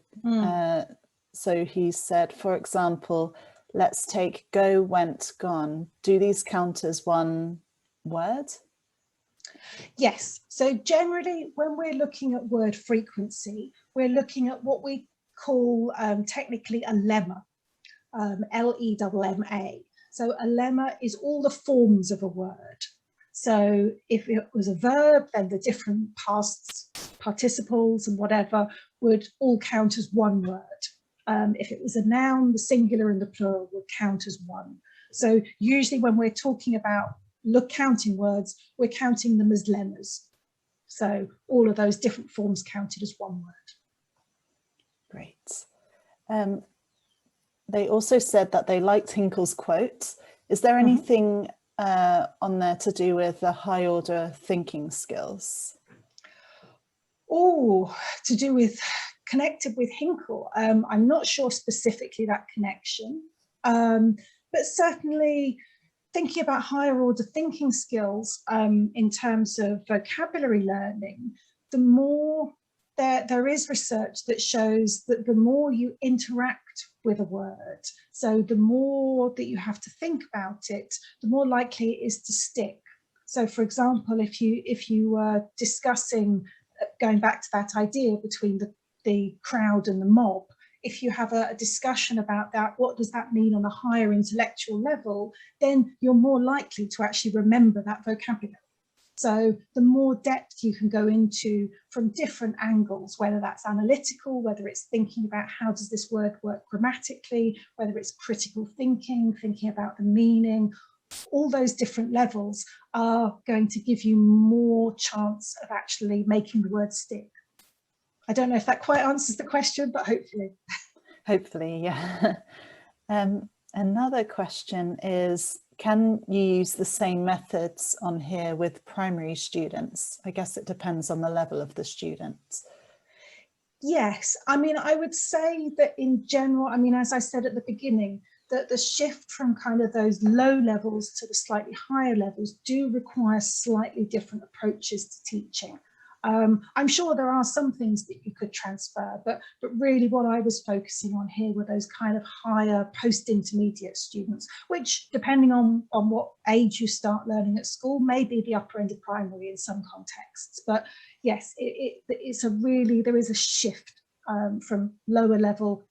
so he said, for example, let's take go, went, gone. Do these count as one word? Yes. So generally, when we're looking at word frequency, we're looking at what we call technically a lemma, L-E-M-M-A. So a lemma is all the forms of a word. So if it was a verb, then the different past participles and whatever would all count as one word. If it was a noun, the singular and the plural would count as one. So usually when we're talking about counting words, we're counting them as lemmas. So all of those different forms counted as one word. Great. They also said that they liked Hinkle's quote. Is there anything on there to do with the high order thinking skills? Oh, to do with connected with Hinkle. I'm not sure specifically that connection, but certainly thinking about higher order thinking skills in terms of vocabulary learning, the more there is research that shows that the more you interact with a word, so the more that you have to think about it, the more likely it is to stick. So for example, if you were discussing, going back to that idea between the crowd and the mob, if you have a discussion about that, what does that mean on a higher intellectual level, then you're more likely to actually remember that vocabulary. So the more depth you can go into from different angles, whether that's analytical, whether it's thinking about how does this word work grammatically, whether it's critical thinking, thinking about the meaning, all those different levels are going to give you more chance of actually making the word stick. I don't know if that quite answers the question, but hopefully. Hopefully, yeah. Another question is, can you use the same methods on here with primary students? I guess it depends on the level of the student. Yes, I mean, I would say that in general, I mean, as I said at the beginning, that the shift from kind of those low levels to the slightly higher levels do require slightly different approaches to teaching. I'm sure there are some things that you could transfer, but really what I was focusing on here were those kind of higher post-intermediate students, which depending on what age you start learning at school, may be the upper end of primary in some contexts. But yes, there is a shift from lower level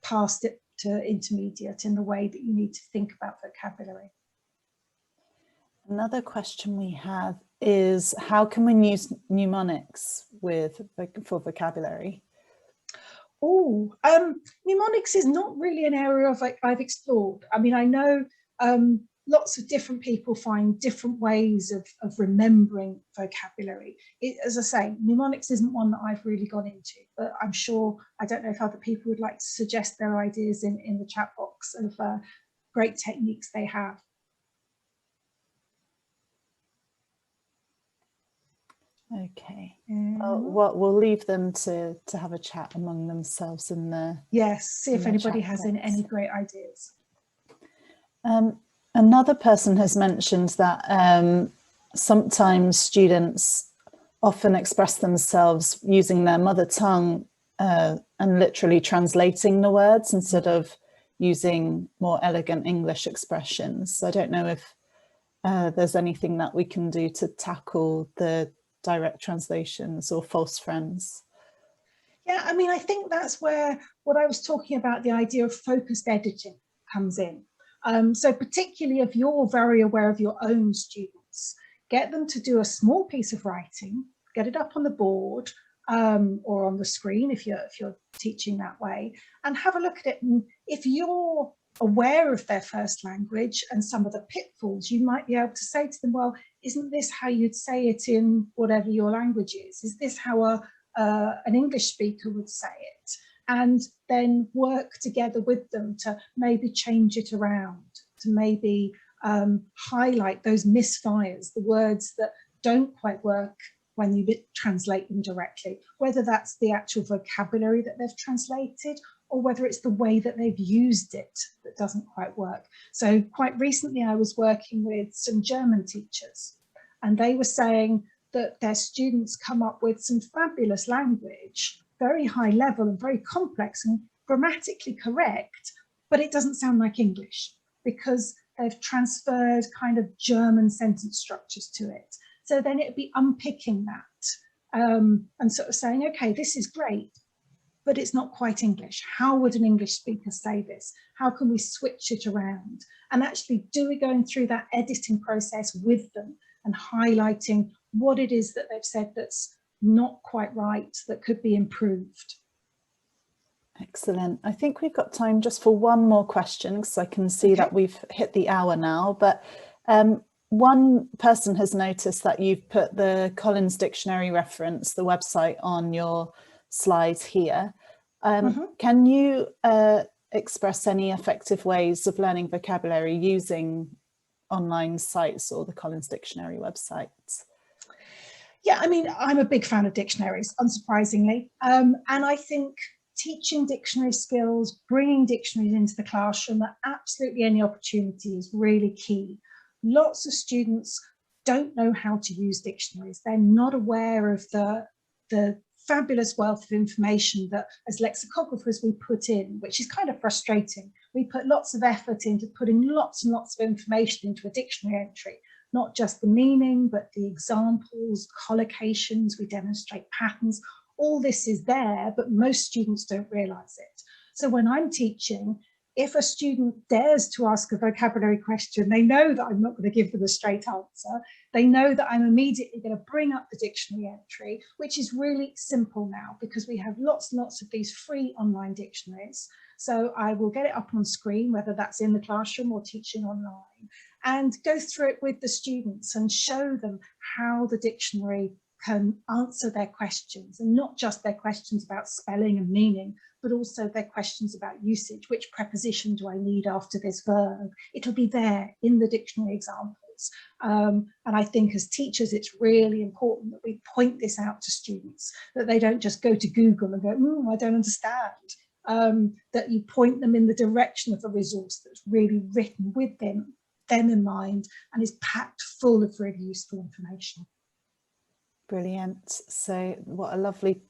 past it to intermediate in the way that you need to think about vocabulary. Another question we have is, how can we use mnemonics for vocabulary? Oh, mnemonics is not really an area I've explored. I mean, I know lots of different people find different ways of remembering vocabulary. As I say, mnemonics isn't one that I've really gone into, but I'm sure, I don't know if other people would like to suggest their ideas in the chat box of great techniques they have. Okay, we'll leave them to have a chat among themselves in the see if anybody has any great ideas. Another person has mentioned that sometimes students often express themselves using their mother tongue and literally translating the words instead of using more elegant English expressions. So I don't know if there's anything that we can do to tackle the direct translations or false friends. Yeah, I mean, I think that's where what I was talking about, the idea of focused editing, comes in. So particularly if you're very aware of your own students, get them to do a small piece of writing, get it up on the board or on the screen if you're teaching that way, and have a look at it. And if you're aware of their first language and some of the pitfalls, you might be able to say to them, well, isn't this how you'd say it in whatever your language is? Is this how an English speaker would say it? And then work together with them to maybe change it around, to maybe highlight those misfires, the words that don't quite work when you translate them directly, whether that's the actual vocabulary that they've translated or whether it's the way that they've used it that doesn't quite work. So quite recently I was working with some German teachers, and they were saying that their students come up with some fabulous language, very high level and very complex and grammatically correct, but it doesn't sound like English because they've transferred kind of German sentence structures to it. So then it'd be unpicking that and sort of saying, okay, this is great, but it's not quite English. How would an English speaker say this? How can we switch it around? And actually going through that editing process with them and highlighting what it is that they've said that's not quite right, that could be improved. Excellent. I think we've got time just for one more question, because I can see that we've hit the hour now, but one person has noticed that you've put the Collins Dictionary reference, the website, on your slides here. Can you express any effective ways of learning vocabulary using online sites or the Collins Dictionary website? Yeah, I mean, I'm a big fan of dictionaries, unsurprisingly. And I think teaching dictionary skills, bringing dictionaries into the classroom at absolutely any opportunity is really key. Lots of students don't know how to use dictionaries. They're not aware of the fabulous wealth of information that as lexicographers we put in, which is kind of frustrating. We put lots of effort into putting lots and lots of information into a dictionary entry, not just the meaning, but the examples, collocations, we demonstrate patterns. All this is there, but most students don't realize it. So when I'm teaching, if a student dares to ask a vocabulary question, they know that I'm not going to give them a straight answer. They know that I'm immediately going to bring up the dictionary entry, which is really simple now because we have lots and lots of these free online dictionaries. So I will get it up on screen, whether that's in the classroom or teaching online, and go through it with the students and show them how the dictionary can answer their questions, and not just their questions about spelling and meaning, but also their questions about usage. Which preposition do I need after this verb? It'll be there in the dictionary examples. And I think as teachers, it's really important that we point this out to students, that they don't just go to Google and go, I don't understand. that you point them in the direction of a resource that's really written with them in mind and is packed full of really useful information. Brilliant. So what a lovely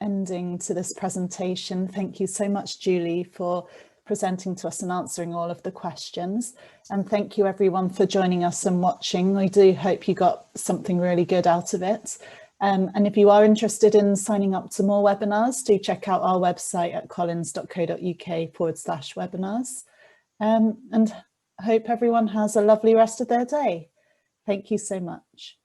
ending to this presentation. Thank you so much, Julie, for presenting to us and answering all of the questions. And thank you everyone for joining us and watching. I do hope you got something really good out of it. And if you are interested in signing up to more webinars, do check out our website at collins.co.uk/webinars. And hope everyone has a lovely rest of their day. Thank you so much.